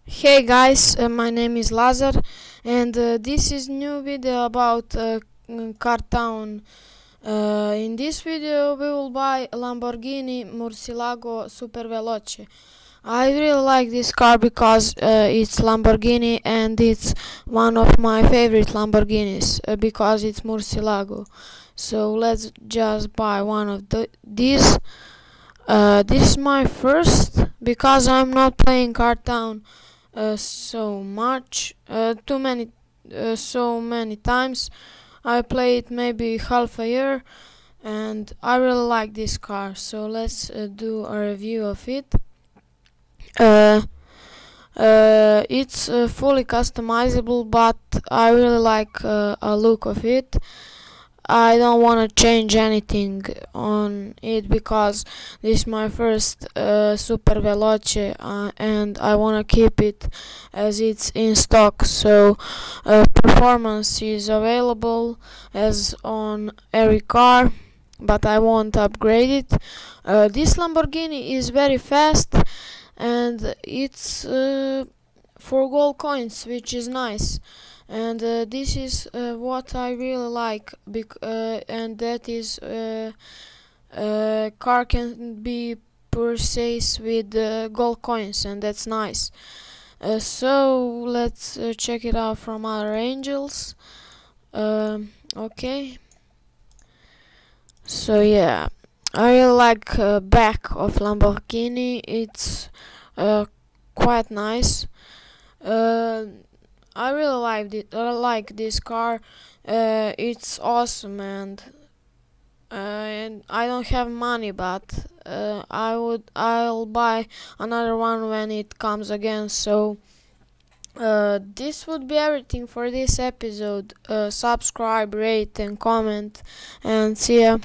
Hey guys, my name is Lazar, and this is new video about Car Town. In this video, we will buy a Lamborghini Murcielago Super Veloce. I really like this car because it's Lamborghini and it's one of my favorite Lamborghinis because it's Murcielago. So let's just buy one of these. This is my first because I'm not playing Car Town so much, so many times. I played maybe half a year, and I really like this car. So let's do a review of it. Uh, it's fully customizable, but I really like a look of it. I don't want to change anything on it because this is my first Super Veloce and I want to keep it as it's in stock. So performance is available as on every car, but I won't upgrade it. This Lamborghini is very fast and it's for gold coins, which is nice. And this is what I really like, and that is car can be purchased with gold coins, and that's nice. So let's check it out from other angles. Okay, so yeah, I really like back of Lamborghini. It's uh, quite nice. Uh, I really like this car. It's awesome, and I don't have money, but I'll buy another one when it comes again. So this would be everything for this episode. Subscribe, rate, and comment, and see ya.